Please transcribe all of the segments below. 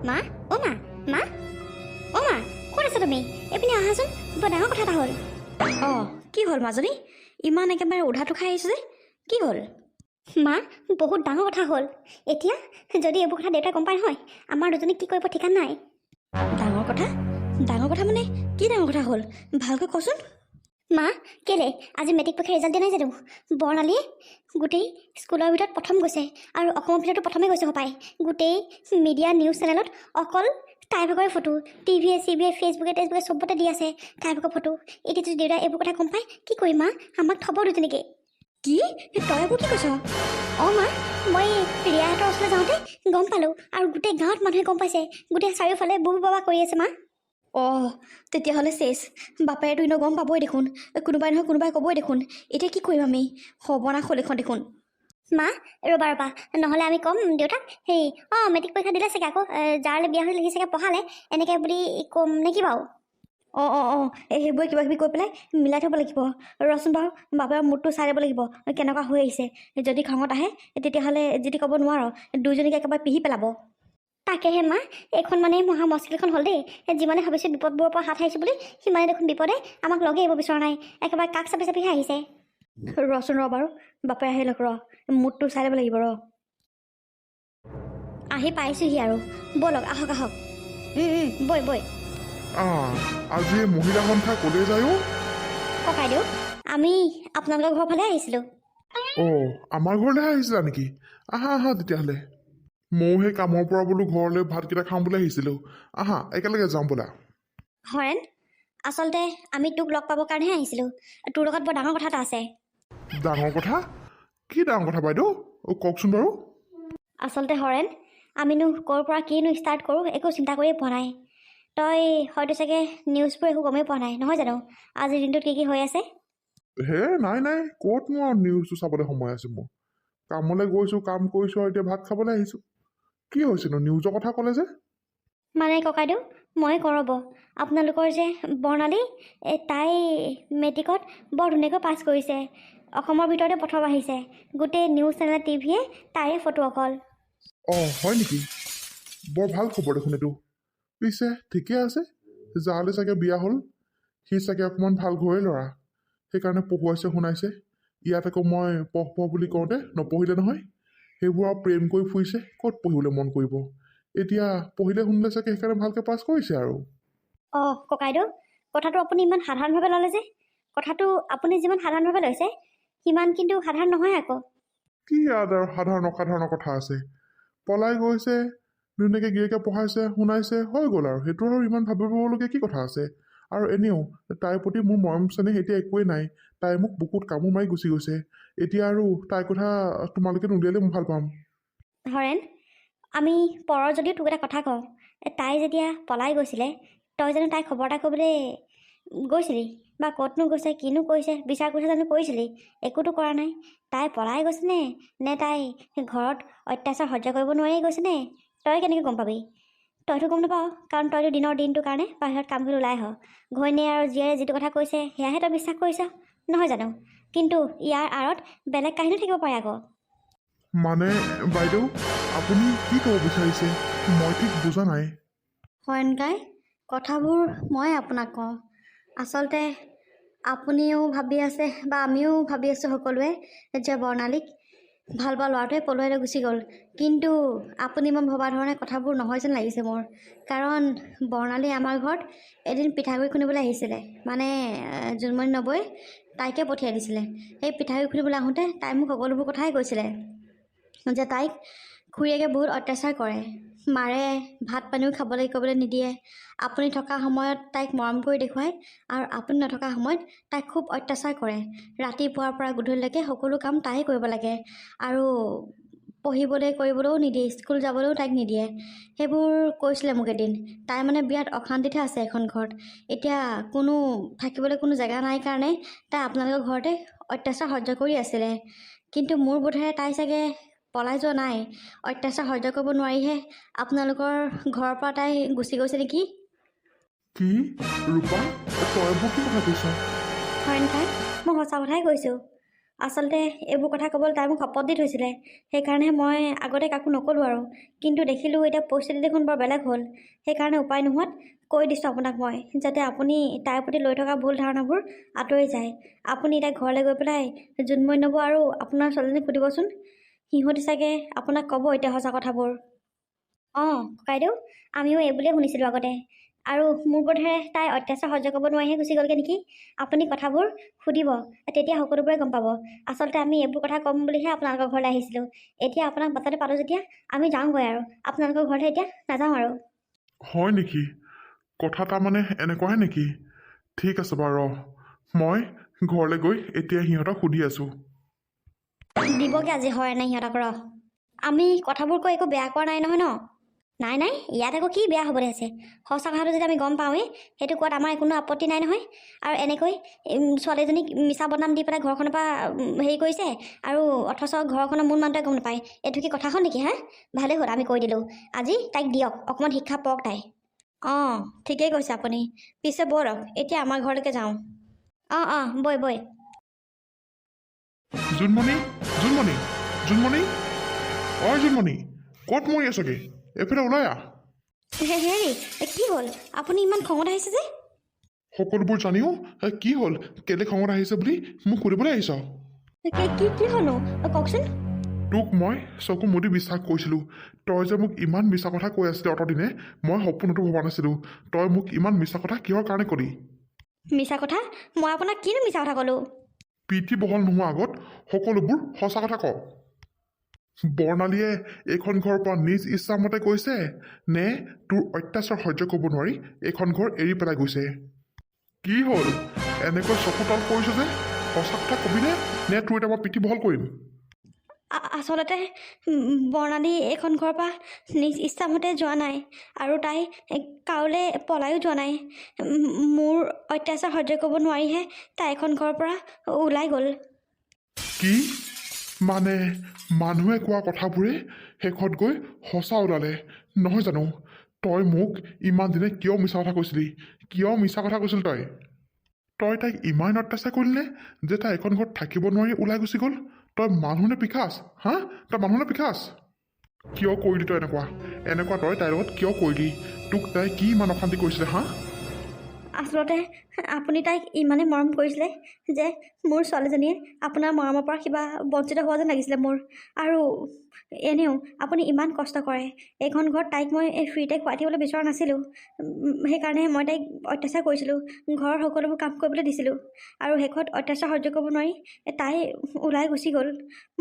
মা অ' মা মা অ' মা ক'ত আছা তুমি এইপিনে আহাচোন বৰ ডাঙৰ কথা এটা হ'ল অঁ কি হ'ল মাজনী ইমান একেবাৰে উধাটো খাই আহিছোঁ যে কি হ'ল মা বহুত ডাঙৰ কথা হ'ল এতিয়া যদি এইবোৰ কথা দেউতাই গম পায় নহয় আমাৰ দুজনীক কি কৰিব ঠিকান নাই ডাঙৰ কথা মানে কি ডাঙৰ কথা হ'ল ভালকৈ কচোন মা কেলে আজি মেট্ৰিক পৰীক্ষাৰ ৰিজাল্ট দিয়া নাই জানো বৰ্ণালীয়ে গোটেই স্কুলৰ ভিতৰত প্ৰথম গৈছে আৰু অসমৰ ভিতৰতো প্ৰথমে গৈছে হপায় গোটেই মিডিয়া নিউজ চেনেলত অকল তাইৰ ভাগৰে ফটো টিভিয়ে চিভিয়ে ফেচবুকে টেচবুকে চবতে দি আছে তাইৰ ভাগৰ ফটো এতিয়া যদি দেউতাই এইবোৰ কথা গম পায় কি কৰিম মা আমাক থ'ব দুজনীকে কি তই এইবোৰ কি কৈছ অঁ মা মই ৰিয়াহঁতৰ ওচৰলৈ যাওঁতে গম পালোঁ আৰু গোটেই গাঁৱত মানুহে গম পাইছে গোটেই চাৰিওফালে বুবু বাবা কৰি আছে মা অঁ তেতিয়াহ'লে চেছ বাপেৰেতো এনেও গম পাবই দেখোন কোনোবাই নহয় কোনোবাই ক'বই দেখোন এতিয়া কি কৰিম আমি সৰ্বনাশ হ'ল এখন দেখোন মা ৰ'বা নহ'লে আমি ক'ম দেউতাক হেৰি অঁ মেট্ৰিক পৰীক্ষা দিলে চাগে আকৌ যাৰলৈ বিয়া হৈ সি চাগে পঢ়ালে এনেকৈ বুলি ক'ম নে কি বাৰু অঁ সেইবোৰে কিবা কিবি কৈ পেলাই মিলাই থ'ব লাগিব ৰচোন বাৰু বাপেৰৰ মুডটো চাই ল'ব লাগিব কেনেকুৱা হৈ আহিছে যদি খঙত আহে তেতিয়াহ'লে যদি ক'ব নোৱাৰ দুইজনীকে একেবাৰে পিহি পেলাব তাকেহে মা এইখন মানে মহা মস্কিলখন হ'ল দেই যিমানে ভাবিছোঁ বিপদবোৰৰ পৰা হাত সাৰিছোঁ বুলি সিমানে দেখোন বিপদে আমাক লগে আহিব বিচৰা নাই একেবাৰে কাষ চাপি চাপিহে আহিছে ৰচোন বাৰু বাপে আহি লওক মুডটো চাই ল'ব লাগিব আহি পাইছোঁহি আৰু ব'লক আহক বৈ আজি মহিলা সন্থা ক'লৈ যায় ককাইদেউ আমি আপোনালোকৰ ঘৰৰ ফালে আহিছিলোঁ আমাৰ ঘৰলৈ আহিছিলা নেকি আহা তেতিয়াহ'লে ময়ো সেই কামৰ পৰা বোলো ঘৰলৈ ভাতকেইটা খাম বুলি আহিছিলোঁ আহা একেলগে যাম বোলা হৰেণ আচলতে আমি তোক লগ পাবৰ কাৰণেহে আহিছিলোঁ তোৰ লগত বৰ ডাঙৰ কথা এটা আছে ডাঙৰ কথা কি ডাঙৰ কথা বাইদেউ কওকচোন বাৰু আচলতে হৰেণ আমিনো ক'ৰ পৰা কিনো ষ্টাৰ্ট কৰোঁ একো চিন্তা কৰিয়ে পোৱা নাই তই হয়তো চাগে নিউজবোৰ একো গমেই পোৱা নাই নহয় জানো আজিৰ দিনটোত কি হৈ আছে নাই ক'তনো আৰু নিউজটো চাবলৈ সময় আছে মোৰ কামলৈ গৈছোঁ কাম কৰিছোঁ আৰু এতিয়া ভাত খাবলৈ আহিছোঁ কি হৈছেনো নিউজৰ কথা ক'লে যে মানে ককাইদেউ মই কৰব আপোনালোকৰ যে বৰ্ণালী তাই মেট্ৰিকত বৰ ধুনীয়াকৈ পাছ কৰিছে অসমৰ ভিতৰতে প্ৰথম আহিছে গোটেই নিউজ চেনেল টিভিয়ে তাইৰে ফটো অকল হয় নেকি বৰ ভাল খবৰ দেখোন এইটো পিছে ঠিকে আছে যালৈ চাগে বিয়া হ'ল সি চাগে অকণমান ভাল ঘৰৰে ল'ৰা সেইকাৰণে পঢ়ুৱাইছে শুনাইছে ইয়াত আকৌ মই পঢ় বুলি কওঁতে নপঢ়িলে নহয় সেইবোৰ আৰু প্ৰেম কৰি ফুৰিছে ক'ত পঢ়িবলৈ মন কৰিব এতিয়া পঢ়িলে শুনিলে চাগে সেইকাৰণে ভালকৈ পাছ কৰিছে আৰু ককাইদেউ কথাটো আপুনি ইমান সাধাৰণভাৱে ল'লে যে কথাটো আপুনি যিমান সাধাৰণভাৱে লৈছে সিমান কিন্তু সাধাৰণ নহয় আকৌ কি ইয়াত আৰু সাধাৰণ অসাধাৰণৰ কথা আছে পলাই গৈছে ধুনীয়াকৈ গিৰিয়েকে পঢ়াইছে শুনাইছে হৈ গ'ল আৰু সেইটো আৰু ইমান ভাবিবলগীয়া কি কথা আছে আৰু এনেও তাইৰ প্ৰতি মোৰ মৰম চেনেহ এতিয়া একোৱেই নাই তাই মোক বুকুত কামোৰ মাৰি গুচি গৈছে এতিয়া আৰু তাইৰ কথা তোমালোকে নুলিয়ালে মই ভাল পাম হৰেণ আমি পৰৰ যদিও তোক এটা কথা কওঁ তাই যেতিয়া পলাই গৈছিলে তই জানো তাই খবৰ এটা কৰিবলৈ গৈছিলি বা ক'তনো গৈছে কিনো কৰিছে বিচাৰ কৰিছে জানো কৰিছিলি একোতো কৰা নাই তাই পলাই গৈছেনে নে তাই ঘৰত অত্যাচাৰ সহ্য কৰিব নোৱাৰি গৈছেনে তই কেনেকৈ গম পাবি তইতো গম নাপাৱ কাৰণ তইতো দিনটোৰ কাৰণে বাহিৰত কাম কৰি ওলাই আহ ঘৈণীয়ে আৰু জীয়াৰে যিটো কথা কৈছে সেয়াহে তই বিশ্বাস কৰিছ নহয় জানো কিন্তু ইয়াৰ আঁৰত বেলেগ কাহিনী থাকিব পাৰে আকৌ মানে বাইদেউ আপুনি কি ক'ব বিচাৰিছে মই ঠিক বুজা নাই হৰেণকাই কথাবোৰ মই আপোনাক কওঁ আচলতে আপুনিও ভাবি আছে বা আমিও ভাবি আছোঁ সকলোৱে যে বৰ্ণালীক ভাল পোৱা ল'ৰাটোৱে পলুৱাই লৈ গুচি গ'ল কিন্তু আপুনি মই ভবা ধৰণে কথাবোৰ নহয় যেন লাগিছে মোৰ কাৰণ বৰ্ণালী আমাৰ ঘৰত এদিন পিঠাগুড়ি খুন্দিবলৈ আহিছিলে মানে জোনমণি নবৈ তাইকে পঠিয়াই দিছিলে সেই পিঠাগুড়ি খুন্দিবলৈ আহোঁতে তাই মোক সকলোবোৰ কথাই কৈছিলে যে তাইক খুৰীয়েকে বহুত অত্যাচাৰ কৰে মাৰে ভাত পানীও খাবলৈ কৰিবলৈ নিদিয়ে আপুনি থকা সময়ত তাইক মৰম কৰি দেখুৱায় আৰু আপুনি নথকা সময়ত তাইক খুব অত্যাচাৰ কৰে ৰাতিপুৱাৰ পৰা গধূলিলৈকে সকলো কাম তাই কৰিব লাগে আৰু পঢ়িবলৈ কৰিবলৈও নিদিয়ে স্কুল যাবলৈও তাইক নিদিয়ে সেইবোৰ কৈছিলে মোক এদিন তাই মানে বিৰাট অশান্তিতহে আছে এখন ঘৰত এতিয়া কোনো থাকিবলৈ কোনো জেগা নাই কাৰণে তাই আপোনালোকৰ ঘৰতে অত্যাচাৰ সহ্য কৰি আছিলে কিন্তু মোৰ বোধেৰে তাই চাগে পলাই যোৱা নাই অত্যাচাৰ সহ্য কৰিব নোৱাৰিহে আপোনালোকৰ ঘৰৰ পৰা তাই গুচি গৈছে নেকি কি ৰূপা তই এইবোৰ কি কথা কৈছ হৰেণ খাই মই সঁচা কথাই কৈছোঁ আচলতে এইবোৰ কথা ক'বলৈ তাই মোক শপত দি থৈছিলে, সেইকাৰণে মই আগতে কাকো নক'লোঁ আৰু। কিন্তু দেখিলোঁ এতিয়া পৰিস্থিতি দেখোন বৰ বেলেগ হ'ল, সেইকাৰণে উপায় নোহোৱাত কৈ দিছোঁ আপোনাক মই, যাতে আপুনি তাইৰ প্ৰতি লৈ থকা ভুল ধাৰণাবোৰ আঁতৰি যায়। আপুনি এতিয়া ঘৰলৈ গৈ পেলাই জোনমণি নবৌ আৰু আপোনাৰ ছোৱালীজনীক সুধিবচোন, সিহঁতি চাগে আপোনাক ক'ব এতিয়া সঁচা কথাবোৰ। অঁ ককাইদেউ, আমিও এই বুলিয়ে শুনিছিলোঁ আগতে, আৰু মোৰ বোধেৰে তাই অত্যাচাৰ সহ্য কৰিব নোৱাৰিহে গুচি গ'লগৈ নেকি। আপুনি কথাবোৰ সুধিব, তেতিয়া সকলোবোৰে গম পাব। আচলতে আমি এইবোৰ কথা ক'ম বুলিহে আপোনালোকৰ ঘৰলৈ আহিছিলোঁ। এতিয়া আপোনাক বাটতে পালোঁ যেতিয়া আমি যাওঁগৈ আৰু, আপোনালোকৰ ঘৰলৈ এতিয়া নাযাওঁ আৰু। হয় নেকি? কথা তাৰমানে এনেকুৱাহে নেকি? ঠিক আছে বাৰু ৰ, মই ঘৰলৈ গৈ এতিয়া সিহঁতক সুধি আছোঁ। দিবগৈ আজি হয় নাই সিহঁতক ৰ। আমি কথাবোৰ কৈ একো বেয়া কৰা নাই নহয় ন? নাই নাই, ইয়াত আকৌ কি বেয়া হ'বলৈ আছে? সঁচা কথাটো যদি আমি গম পাওঁৱেই, সেইটো কোৱাত আমাৰ কোনো আপত্তি নাই নহয়। আৰু এনেকৈ ছোৱালীজনীক মিছা বদনাম দি পেলাই ঘৰখনৰ পৰা হেৰি কৰিছে, আৰু অথচ ঘৰখনৰ মূল মানুহটোৱে গম নাপায়। এইটো কি কথা হ'ল নেকি হা? ভালেই হ'ল আমি কৈ দিলোঁ। আজি তাইক দিয়ক, অকণমান শিক্ষা পাওক তাই। অঁ ঠিকেই কৈছে আপুনি। পিছে ব'লক এতিয়া আমাৰ ঘৰলৈকে যাওঁ। অঁ বৈ বৈ। জোনমণি, জোনমণি, জোনমণি, অই জোনমণি, ক'ত মৰি আছগে? এইফালে ওলাই আহ। হেৰি কি হ'ল? আপুনি ইমান খঙত আহিছে যে? সকলোবোৰ জানিও কি হ'ল? কেলে খঙত আহিছে বুলি মোক সুধিবলৈ আহিছ? কি হ'লনো কওকচোন। তোক মই চকু মুদি বিশ্বাস কৰিছিলোঁ। তই যে মোক ইমান মিছা কথা কৈ আছিলি অতদিনে, মই সপোনতো ভবা নাছিলোঁ। তই মোক ইমান মিছা কথা কিহৰ কাৰণে ক'লি? মিছা কথা? মই আপোনাক কিনো মিছা কথা ক'লোঁ? পিঠি বহল নোহোৱা আগত সকলোবোৰ সঁচা কথা ক। বৰ্ণালীয়ে এইখন ঘৰৰ পৰা নিজ ইচ্ছামতে গৈছে, নে তোৰ অত্যাচাৰ সহ্য কৰিব নোৱাৰি এইখন ঘৰ এৰি পেলাই গৈছে? কি হ'ল? এনেকৈ চকু তল কৰিছ যে? সঁচা কথা কবিনে, নে তোৰ এতিয়া মই পিঠি বহল কৰিম? আচলতে বৰ্ণালী এইখন ঘৰৰ পৰা নিজ ইচ্ছামতে যোৱা নাই, আৰু তাই কাৰোলৈ পলায়ো যোৱা নাই। মোৰ অত্যাচাৰ সহ্য কৰিব নোৱাৰিহে তাই এখন ঘৰৰ পৰা ওলাই গ'ল। কি? মানে মানুহে কোৱা কথাবোৰে শেষত গৈ সঁচা ওলালে নহয় জানো? তই মোক ইমান দিনে কিয় মিছা কথা কৈছিলি? কিয় মিছা কথা কৈছিলি তই? তই তাইক ইমান অত্যাচাৰ কৰিলিনে যে তাই এখন ঘৰত থাকিব নোৱাৰি ওলাই গুচি গ'ল? তই মানুহ নে পিখাচ? হা? তই মানুহ নে পিখাচ? কিয় কৰিলি তই এনেকুৱা তই তাইৰ লগত কিয় কৰিলি? তোক তাই কি ইমান অশান্তি কৰিছিলে হা? আচলতে আপুনি তাইক ইমানেই মৰম কৰিছিলে যে মোৰ ছোৱালীজনীয়ে আপোনাৰ মৰমৰ পৰা কিবা বঞ্চিত হোৱা যেন লাগিছিলে মোৰ। আৰু এনেও আপুনি ইমান কষ্ট কৰে, এইখন ঘৰত তাইক মই ফ্ৰীতে খুৱাই থাকিবলৈ বিচৰা নাছিলোঁ। সেইকাৰণে মই তাইক অত্যাচাৰ কৰিছিলোঁ, ঘৰৰ সকলোবোৰ কাম কৰিবলৈ দিছিলোঁ, আৰু শেষত অত্যাচাৰ সহ্য কৰিব নোৱাৰি তাই ওলাই গুচি গ'ল।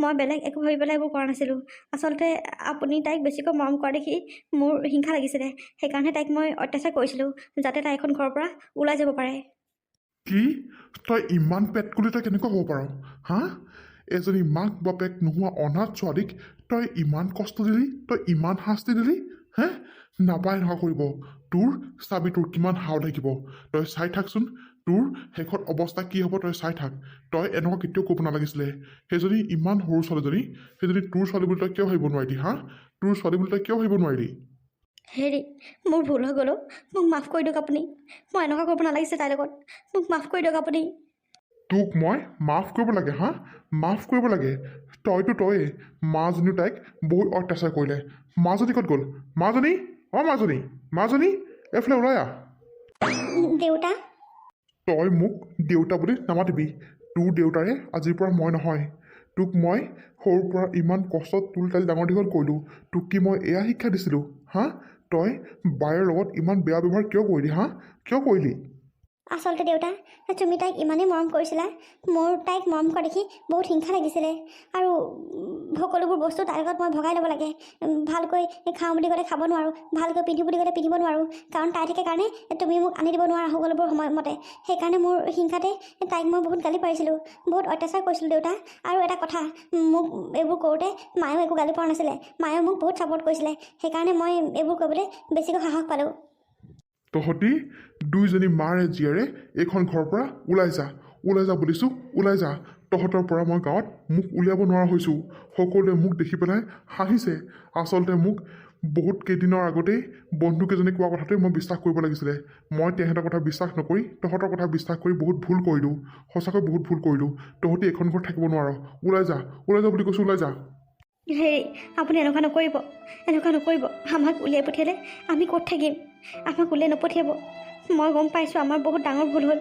মই বেলেগ একো ভাবি পেলাই এইবোৰ কৰা নাছিলোঁ। আচলতে আপুনি তাইক বেছিকৈ মৰম কৰা দেখি মোৰ হিংসা লাগিছিলে, সেইকাৰণে তাইক মই অত্যাচাৰ কৰিছিলোঁ, যাতে তাই এখন ঘৰৰ পৰা ওলাই যাব পাৰে। কি? তই ইমান পেটকুলি তই কেনেকৈ হ'ব পাৰ? হা? এজনী মাক বাপেক নোহোৱা অনাথ ছোৱালীক তই ইমান কষ্ট দিলি, তই ইমান শাস্তি দিলি? হে? নাপায় নহয় কৰিব। তোৰ চাবি তোৰ কিমান হাও লাগিব। তই চাই থাকচোন, তোৰ শেষত অৱস্থা কি হ'ব তই চাই থাক। তই এনেকুৱা কেতিয়াও ক'ব নালাগিছিলে। সেইজনী ইমান সৰু ছোৱালীজনী, সেইজনী তোৰ ছোৱালী বুলি তই কিয় ভাবিব নোৱাৰিলি? হা? তোৰ ছোৱালী বুলি তই কিয় ভাবিব নোৱাৰিলি? হেৰি মোৰ ভুল হৈ গ'ল, মোক মাফ কৰি দিয়ক আপুনি। মই এনেকুৱা কৰিব নালাগিছে তাইৰ লগত, মোক মাফ কৰি দিয়ক আপুনি। তোক মই মাফ কৰিব লাগে? হা? মাফ কৰিব লাগে? তইয়ে মাজনীও তাইক বহুত অত্যাচাৰ কৰিলে। মাজনী ক'ত গ'ল? মাজনী, মাজনী, মাজনী, এইফালে ওলাই আহ। দেউতা? তই মোক দেউতা বুলি নামাতিবি। তোৰ দেউতাৰে আজিৰ পৰা মই নহয়। তোক মই সৰুৰ পৰা ইমান কষ্টত তুলি তালি ডাঙৰ দীঘল কৰিলোঁ। তোক কি মই এয়া শিক্ষা দিছিলোঁ? হা? তই বায়েৰ লগত ইমান বেয়া ব্যৱহাৰ কিয় কৰিলি? হা? কিয় কৰিলি? আচলতে দেউতা, তুমি তাইক ইমানেই মৰম কৰিছিলা, মোৰ তাইক মৰম কৰা দেখি বহুত হিংসা লাগিছিলে, আৰু সকলোবোৰ বস্তু তাইৰ লগত মই ভগাই ল'ব লাগে। ভালকৈ খাওঁ বুলি ক'লে খাব নোৱাৰোঁ, ভালকৈ পিন্ধো বুলি ক'লে পিন্ধিব নোৱাৰোঁ, কাৰণ তাই থাকে কাৰণে তুমি মোক আনি দিব নোৱাৰা সকলোবোৰ সময়মতে। সেইকাৰণে মোৰ হিংসাতে তাইক মই বহুত গালি পাৰিছিলোঁ, বহুত অত্যাচাৰ কৰিছিলোঁ দেউতা। আৰু এটা কথা, মোক এইবোৰ কৰোঁতে মায়েও একো গালি পৰা নাছিলে, মায়েও মোক বহুত ছাপোৰ্ট কৰিছিলে, সেইকাৰণে মই এইবোৰ কৰিবলৈ বেছিকৈ সাহস পালোঁ। তহঁতি দুইজনী মাৰে জীয়েৰে এইখন ঘৰৰ পৰা ওলাই যা বুলিছোঁ, ওলাই যা। তহঁতৰ পৰা মই গাঁৱত মোক উলিয়াব নোৱাৰা হৈছোঁ। সকলোৱে মোক দেখি পেলাই হাঁহিছে। আচলতে মোক বহুত কেইদিনৰ আগতেই বন্ধুকেইজনে কোৱা কথাটোৱে মই বিশ্বাস কৰিব লাগিছিলে। মই তেহেঁতৰ কথা বিশ্বাস নকৰি তহঁতৰ কথা বিশ্বাস কৰি বহুত ভুল কৰিলোঁ। সঁচাকৈ বহুত ভুল কৰিলোঁ। তহঁতি এইখন ঘৰত থাকিব নোৱাৰ। ওলাই যা বুলি কৈছোঁ, ওলাই যা। হেৰি, আপুনি এনেকুৱা নকৰিব, এনেকুৱা নকৰিব। আমাক উলিয়াই পঠিয়ালে আমি ক'ত থাকিম? আমাক উলিয়াই নপঠিয়াব। মই গম পাইছোঁ আমাৰ বহুত ডাঙৰ ভুল হ'ল।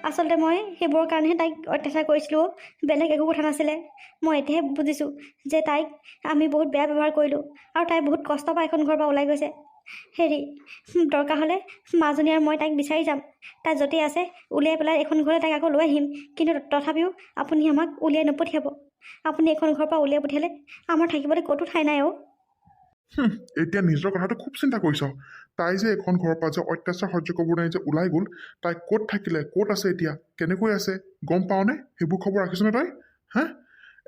আচলতে মই সেইবোৰৰ কাৰণেহে তাইক অত্যাচাৰ কৰিছিলোঁ। বেলেগ একো কথা নাছিলে। মই এতিয়াহে বুজিছোঁ যে তাইক আমি বহুত বেয়া ব্যৱহাৰ কৰিলোঁ আৰু তাই বহুত কষ্ট পাই এখন ঘৰৰ পৰা ওলাই গৈছে। হেৰি, দৰকাৰ হ'লে মাজনী আৰু মই তাইক বিচাৰি যাম। তাই য'তেই আছে উলিয়াই পেলাই এখন ঘৰলৈ তাইক আকৌ লৈ আহিম। কিন্তু তথাপিও আপুনি আমাক উলিয়াই নপঠিয়াব। আপুনি এইখন ঘৰৰ পৰা উলিয়াই পঠিয়ালে আমাৰ থাকিবলৈ ক'তো ঠাই নাই অ'। এতিয়া নিজৰ কথাটো খুব চিন্তা কৰিছ। তাই যে এখন ঘৰৰ পৰা যে অত্যাচাৰ সহ্য কৰিব নোৱাৰি যে ওলাই গ'ল, তাই ক'ত থাকিলে, ক'ত আছে এতিয়া, কেনেকৈ আছে গম পাওনে? সেইবোৰ খবৰ ৰাখিছনে তই? হা,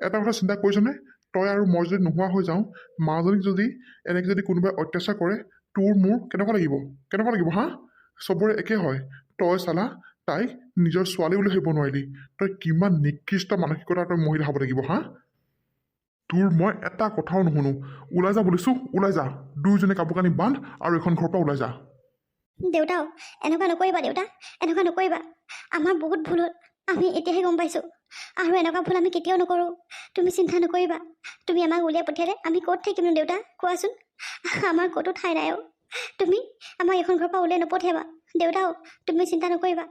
এটা কথা চিন্তা কৰিছনে? তই আৰু মই যদি নোহোৱা হৈ যাওঁ, মাজনীক যদি এনেকৈ যদি কোনোবাই অত্যাচাৰ কৰে, তোৰ মোৰ কেনেকুৱা লাগিব হা? চবৰে একে হয়। তই চালা তাইক নিজৰ ছোৱালী বুলি ভাবিব নোৱাৰিলি। তই কিমান নিকৃষ্ট মানসিকতা তই মহিলা হ'ব লাগিব হা? তোৰ মই এটা কথাও নুশুনো। ওলাই যা বুলিছোঁ, ওলাই যা। দুয়োজনে কাপোৰ কানি বান্ধ আৰু এখন ঘৰৰ পৰা ওলাই যা। দেউতাও এনেকুৱা নকৰিবা, দেউতা এনেকুৱা নকৰিবা। আমাৰ বহুত ভুল হ'ল, আমি এতিয়াহে গম পাইছোঁ। আৰু এনেকুৱা ভুল আমি কেতিয়াও নকৰোঁ। তুমি চিন্তা নকৰিবা। তুমি আমাক উলিয়াই পঠিয়ালে আমি ক'ত থাকিম নো দেউতা, কোৱাচোন? আমাৰ ক'তো ঠাই নাই অ'। তুমি আমাক এইখন ঘৰৰ পৰা উলিয়াই নপঠিয়াবা। দেউতাও তুমি চিন্তা নকৰিবা।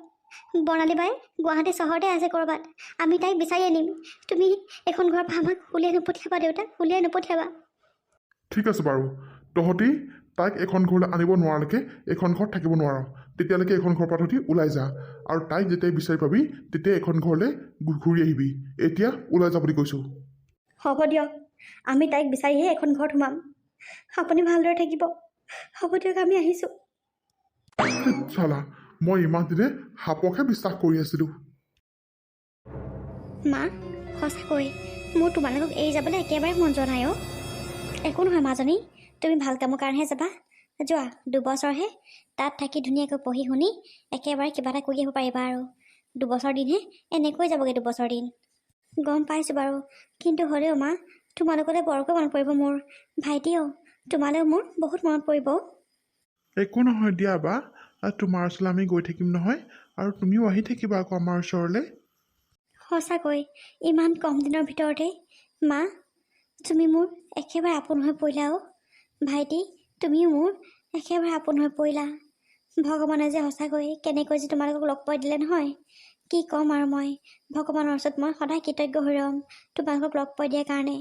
বৰ্ণালী বাই গুৱাহাটী চহৰতে আছে ক'ৰবাত। আমি তাইক বিচাৰি আনিম। তুমি এইখন ঘৰৰ পৰা আমাক উলিয়াই নপঠিয়াবা দেউতা, উলিয়াই নপঠিয়াবা। ঠিক আছে বাৰু, তহঁতি তাইক এখন ঘৰলৈ আনিব নোৱাৰালৈকে এইখন ঘৰত থাকিব নোৱাৰ। তেতিয়ালৈকে এইখন ঘৰৰ পৰা তহঁতি ওলাই যা। আৰু তাইক যেতিয়াই বিচাৰি পাবি তেতিয়াই এইখন ঘৰলৈ ঘূৰি আহিবি। এতিয়া ওলাই যা বুলি কৈছোঁ। হ'ব দিয়ক, আমি তাইক বিচাৰিহে এখন ঘৰত সোমাম। আপুনি ভালদৰে থাকিব। হ'ব দিয়ক, আমি আহিছোঁ। চালা, মই ইমান দিনে সাপকহে বিশ্বাস কৰি আছিলোঁ। মা, সঁচাকৈ মোৰ তোমালোকক এৰি যাবলৈ একেবাৰে মন যোৱা নাই অ'। একো নহয় মাজনী, তুমি ভাল কামৰ কাৰণেহে যাবা। যোৱা, 2 বছৰহে তাত থাকি ধুনীয়াকৈ পঢ়ি শুনি একেবাৰে কিবা এটা কৰি আহিব পাৰিবা। আৰু 2 বছৰ দিনহে, এনেকৈ যাবগৈ 2 বছৰ দিন। গম পাইছোঁ বাৰু, কিন্তু হ'লেও মা, তোমালোকলৈ বৰকৈ মনত পৰিব মোৰ। ভাইটিও তোমালৈও মোৰ বহুত মনত পৰিব। একো নহয় দিয়া বা, তোমাৰ ওচৰলৈ আমি গৈ থাকিম নহয়, আৰু তুমিও আহি থাকিবা আকৌ আমাৰ ওচৰলৈ। সঁচাকৈ ইমান কম দিনৰ ভিতৰতে মা, তুমি মোৰ একেবাৰে আপোন হৈ পৰিলা অ'। ভাইটি, তুমিও মোৰ একেবাৰে আপোন হৈ পৰিলা। ভগৱানে যে সঁচাকৈ কেনেকৈ যে তোমালোকক লগ পাই দিলে নহয়, কি ক'ম আৰু মই। ভগৱানৰ ওচৰত মই সদায় কৃতজ্ঞ হৈ ৰ'ম তোমালোকক লগ পাই দিয়াৰ কাৰণে।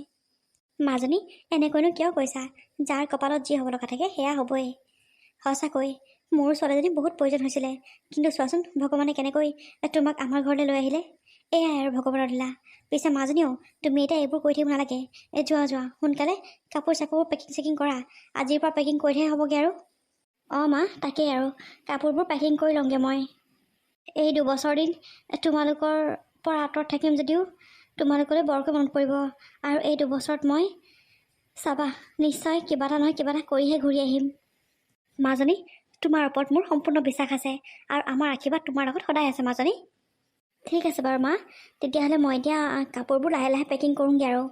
মাজনী, এনেকৈনো কিয় কৈছা? যাৰ কপালত যি হ'ব লগা থাকে সেয়া হ'বই। সঁচাকৈ মোৰ ছোৱালীজনী বহুত প্ৰয়োজন হৈছিলে, কিন্তু চোৱাচোন ভগৱানে কেনেকৈ তোমাক আমাৰ ঘৰলৈ লৈ আহিলে। এয়াই আৰু ভগৱানৰ লীলা। পিছে মাজনীও তুমি এতিয়া এইবোৰ কৰি থাকিব নালাগে। যোৱা সোনকালে কাপোৰ চাপোৰ পেকিং কৰা। আজিৰ পৰা পেকিং কৰিলেহে হ'বগৈ আৰু। অঁ মা, তাকেই আৰু কাপোৰবোৰ পেকিং কৰি লওঁগৈ মই। এই 2 বছৰ দিন তোমালোকৰ পৰা আঁতৰত থাকিম যদিও তোমালোকলৈ বৰকৈ মনত পৰিব। আৰু এই 2 বছৰত মই চাবা নিশ্চয় কিবা এটা নহয় কিবা এটা কৰিহে ঘূৰি আহিম। মাজনী, তোমাৰ ওপৰত মোৰ সম্পূৰ্ণ বিশ্বাস আছে, আৰু আমাৰ আশীৰ্বাদ তোমাৰ লগত সদায় আছে মাজনী। ঠিক আছে বাৰু মা, তেতিয়াহ'লে মই এতিয়া কাপোৰবোৰ লাহে লাহে পেকিং কৰোঁগৈ আৰু।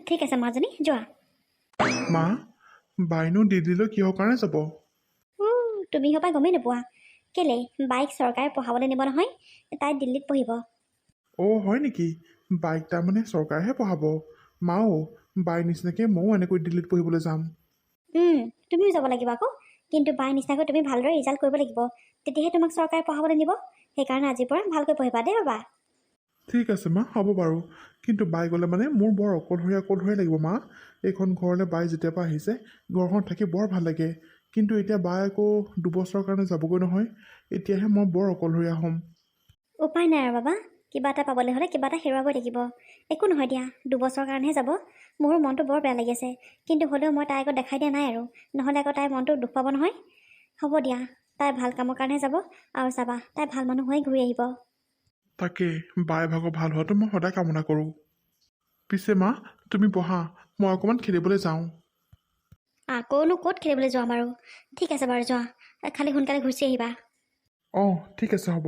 ঠিক আছে মাজনী, যোৱা। মা, বাইনো দিল্লীলৈ কিহৰ কাৰণে যাব? তুমি সপাই গমেই নোপোৱা? কেলেই, বাইক চৰকাৰে পঢ়াবলৈ নিব নহয়, তাই দিল্লীত পঢ়িব। অ' হয় নেকি? বাইক তাৰমানে চৰকাৰেহে পঢ়াব। মাও, বাইৰ নিচিনাকৈ ময়ো এনেকৈ দিল্লীত পঢ়িবলৈ যাম। তুমিও যাব লাগিব আকৌ, কিন্তু বাই নিচিনাকৈ তুমি ভালদৰে ৰিজাল্ট কৰিব লাগিব, তেতিয়াহে তোমাক চৰকাৰে পঢ়াবলৈ নিব। সেইকাৰণে আজিৰ পৰা ভালকৈ পঢ়িবা দেই বাবা। ঠিক আছে মা, হ'ব বাৰু। কিন্তু বাই গ'লে মানে মোৰ বৰ অকলশৰীয়া লাগিব মা। এইখন ঘৰলৈ বাই যেতিয়াৰ পৰা আহিছে, ঘৰখনত থাকি বৰ ভাল লাগে। কিন্তু এতিয়া বাই আকৌ 2 বছৰৰ কাৰণে যাবগৈ নহয়। এতিয়াহে মই বৰ অকলশৰীয়া হ'ম। উপায় নাই আৰু বাবা, কিবা এটা পাবলৈ হ'লে কিবা এটা হেৰুৱাবই লাগিব। একো নহয় দিয়া, 2 বছৰৰ কাৰণেহে যাব। মোৰো মনটো বৰ বেয়া লাগি আছে, কিন্তু হ'লেও মই তাই আকৌ দেখাই দিয়া নাই আৰু, নহ'লে আকৌ তাইৰ মনটো দুখ পাব নহয়। হ'ব দিয়া, তাই ভাল কামৰ কাৰণেহে যাব, আৰু চাবা তাই ভাল মানুহ হৈ ঘূৰি আহিব। তাকে, বাই ভাগৰ ভাল হোৱাটো মই সদায় কামনা কৰোঁ। পিছে মা, তুমি বহা, মই অকণমান খেলিবলৈ যাওঁ। আকৌনো ক'ত খেলিবলৈ যোৱা বাৰু? ঠিক আছে বাৰু, যোৱা, খালি সোনকালে গুচি আহিবা। অঁ ঠিক আছে, হ'ব।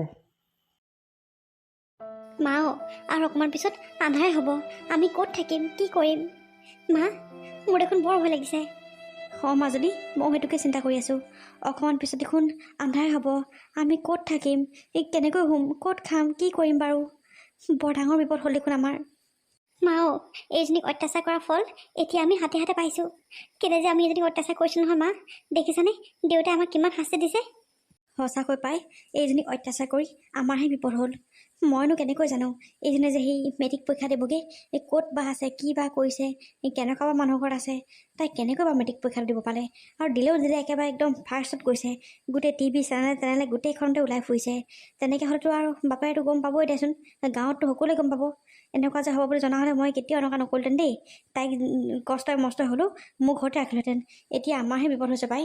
মাও, আৰু অকণমান পিছত আন্ধাৰে হ'ব। আমি ক'ত থাকিম, কি কৰিম? মা, মোৰ দেখোন বৰ ভয় লাগিছে। মাজনী মই সেইটোকে চিন্তা কৰি আছোঁ। অকণমান পিছত দেখোন আন্ধাৰ হ'ব, আমি ক'ত থাকিম, কেনেকৈ শুম, ক'ত খাম, কি কৰিম বাৰু? বৰ ডাঙৰ বিপদ হ'ল দেখোন আমাৰ। মাও, এইজনীক অত্যাচাৰ কৰাৰ ফল এতিয়া আমি হাতে হাতে পাইছোঁ। কেলে যে আমি এইজনীক অত্যাচাৰ কৰিছোঁ নহয় মা, দেখিছানে দেউতাই আমাক কিমান শাস্তি দিছে। সঁচাকৈ পাই, এইজনীক অত্যাচাৰ কৰি আমাৰহে বিপদ হ'ল। মইনো কেনেকৈ জানো এইজনে যে সেই মেট্ৰিক পৰীক্ষা দিবগৈ, ক'ত বা আছে, কি বা কৰিছে, কেনেকুৱা বা মানুহৰ ঘৰত আছে, তাই কেনেকৈ বা মেট্ৰিক পৰীক্ষা দিব পালে। আৰু দিলেও দিলে একেবাৰে একদম ফাৰ্ষ্টত গৈছে, গোটেই টিভি চেনেলে গোটেইখনতে ওলাই ফুৰিছে। তেনেকৈ হ'লেতো আৰু বাপেৰেতো গম পাবই দেচোন, গাঁৱততো সকলোৱে গম পাব। এনেকুৱা যে হ'ব বুলি জনা হ'লে মই কেতিয়াও এনেকুৱা নকৰিলোহেঁতেন দেই। তাইক কষ্টই মষ্টই হ'লেও মোৰ ঘৰতে ৰাখিলোহেঁতেন। এতিয়া আমাৰহে বিপদ হৈছে পাই।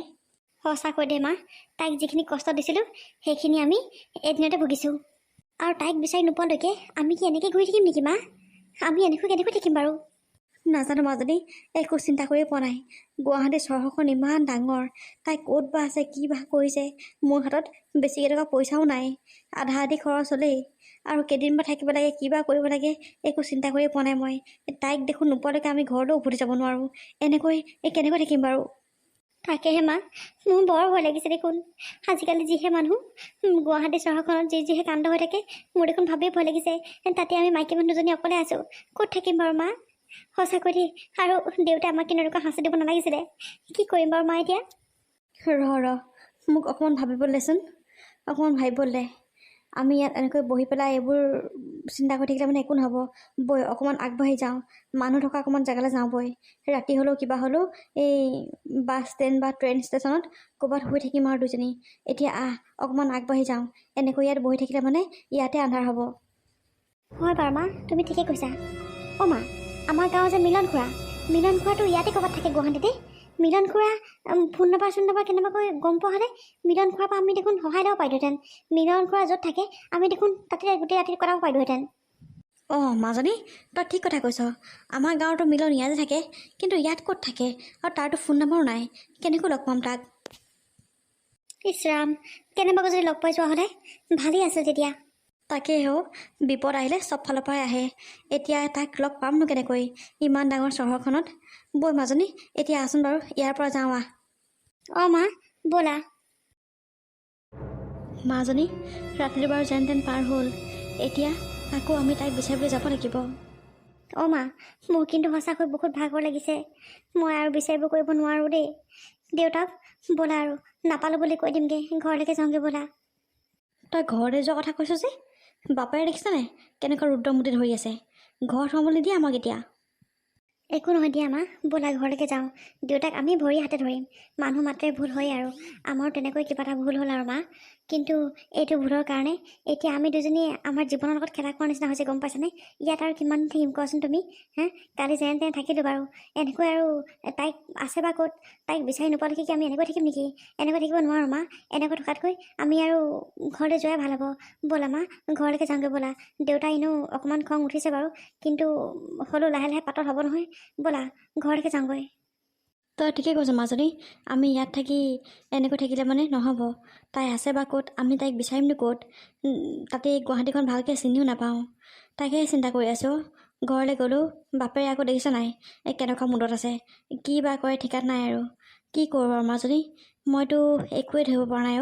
সঁচাকৈ দে মা, তাইক যিখিনি কষ্ট দিছিলোঁ সেইখিনি আমি এদিনতে ভুগিছোঁ। আৰু তাইক বিচাৰি নোপোৱালৈকে আমি কি এনেকৈ ঘূৰি থাকিম নেকি মা? আমি এনেকৈ কেনেকৈ থাকিম বাৰু? নাজানো মাজনী, একো চিন্তা কৰিয়ে পোৱা নাই। গুৱাহাটী চহৰখন ইমান ডাঙৰ, তাই ক'ত বা আছে, কি বা কৰিছে। মোৰ হাতত বেছি কেইটকা পইচাও নাই, আধা আধি খৰচ হ'লেই। আৰু কেইদিন বা থাকিব লাগে, কি বা কৰিব লাগে, একো চিন্তা কৰিয়ে পোৱা নাই মই। তাইক দেখোন নোপোৱালৈকে আমি ঘৰলৈও উভতি যাব নোৱাৰোঁ। এনেকৈ কেনেকৈ থাকিম বাৰু? তাকেহে মা, মোৰ বৰ ভয় লাগিছে দেখোন। আজিকালি যিহে মানুহ, গুৱাহাটী চহৰখনত যিহে কাণ্ড হৈ থাকে, মোৰ দেখোন ভাবিয়ে ভয় লাগিছে। তাতে আমি মাইকী মানুহ দুজনী অকলে আছোঁ, ক'ত থাকিম বাৰু মা? সঁচাকৈ দেই, আৰু দেউতাই আমাক কিন্তু এনেকুৱা শাস্তি দিব নালাগিছিলে। কি কৰিম বাৰু মা এতিয়া? ৰ মোক অকণমান ভাবিবলৈ দেচোন, অকণমান ভাবিবলৈ দে। আমি ইয়াত এনেকৈ বহি পেলাই এইবোৰ চিন্তা কৰি থাকিলে মানে একো নহ'ব। বৈ অকণমান আগবাঢ়ি যাওঁ, মানুহ থকা অকণমান জেগালৈ যাওঁ বৈ। ৰাতি হ'লেও কিবা হ'লেও এই বাছ ষ্টেণ্ড বা ট্ৰেইন ষ্টেচনত ক'ৰবাত শুই থাকিম আৰু দুজনী। এতিয়া অকণমান আগবাঢ়ি যাওঁ। এনেকৈ ইয়াত বহি থাকিলে মানে ইয়াতে আন্ধাৰ হ'ব। হয় বাৰু মা, তুমি ঠিকে কৈছা। অ' মা, আমাৰ গাঁৱৰ যে মিলন খুৰাটো ইয়াতে ক'ৰবাত থাকে গুৱাহাটীতে। মিলন খুৰা ফোন নাম্বাৰ কেনেবাকৈ গম পোৱা হ'লে মিলন খুৰাৰ পৰা আমি দেখোন সহায় ল'ব পাৰিলোহেঁতেন। মিলন খুৰা য'ত থাকে আমি দেখোন তাতে গোটেই ৰাতি কটাব পাৰিলোহেঁতেন। অঁ মাজনী, তই ঠিক কথা কৈছ। আমাৰ গাঁৱতো মিলন ইয়াতে থাকে, কিন্তু ইয়াত ক'ত থাকে? আৰু তাৰতো ফোন নম্বৰো নাই, কেনেকৈ লগ পাম তাক? ইছ ৰাম, কেনেবাকৈ যদি লগ পাই যোৱা হ'লে ভালেই আছিল তেতিয়া। তাকেই বিপদ আহিলে চব ফালৰ পৰাই আহে। এতিয়া তাক লগ পামনো কেনেকৈ ইমান ডাঙৰ চহৰখনত? বৈ মাজনী, এতিয়া আচোন বাৰু ইয়াৰ পৰা যাওঁ অঁ মা, ব'লা। মাজনী, ৰাতিটো বাৰু যেন তেন পাৰ হ'ল। এতিয়া আকৌ আমি তাইক বিচাৰিবলৈ যাব লাগিব। অঁ মা, মোৰ কিন্তু সঁচাকৈ বহুত ভাগৰ লাগিছে। মই আৰু বিচাৰিব কৰিব নোৱাৰোঁ দেই। দেউতাক ব'লা, আৰু নাপালোঁ বুলি কৈ দিমগৈ, ঘৰলৈকে যাওঁগৈ ব'লা। তই ঘৰলৈ যোৱা কথা কৈছ যে? বাপেৰে দেখিছ নাই কেনেকুৱা ৰুদ্ৰমূৰ্তি ধৰি আছে? ঘৰত সোমাবলৈ নিদিয়ে আমাক এতিয়া। একো নহয় দিয়া মা, ব'লা ঘৰলৈকে যাওঁ। দেউতাক আমি ভৰি হাতে ধৰিম। মানুহ মাত্ৰে ভুল হয়, আৰু আমাৰো তেনেকৈ কিবা এটা ভুল হ'ল আৰু মা। কিন্তু এইটো ভুলৰ কাৰণে এতিয়া আমি দুজনীয়ে আমাৰ জীৱনৰ লগত খেলা কৰাৰ নিচিনা হৈছে, গম পাইছানে? ইয়াত আৰু কিমান থাকিম কোৱাচোন তুমি? কালি যেনে তেনে থাকিলোঁ বাৰু, এনেকৈ আৰু তাইক আছে বা ক'ত? তাইক বিচাৰি নোপোৱালৈকে কি আমি এনেকৈ থাকিম নেকি? এনেকৈ থাকিব নোৱাৰোঁ মা। এনেকৈ থকাতকৈ আমি আৰু ঘৰলৈ যোৱাই ভাল হ'ব। ব'লা মা, ঘৰলৈকে যাওঁগৈ ব'লা। দেউতা এনেও অকণমান খং উঠিছে বাৰু, কিন্তু হ'লেও লাহে লাহে পাতল হ'ব নহয়। ব'লা ঘৰলৈকে যাওঁগৈ। তই ঠিকে কৈছ মাজনী, আমি ইয়াত থাকি এনেকৈ থাকিলে মানে নহ'ব। তাই আছে বা ক'ত? আমি তাইক বিচাৰিমনো ক'ত? তাতে গুৱাহাটীখন ভালকৈ চিনিও নাপাওঁ। তাকে চিন্তা কৰি আছোঁ। ঘৰলৈ গ'লোঁ, বাপেৰে আকৌ দেখিছ নাই কেনেকুৱা মুডত আছে, কি বা কৰে ঠিকাত নাই আৰু। কি কৰোঁ বাৰু মাজনী, মইতো একোৱে ধৰিব পৰা নাই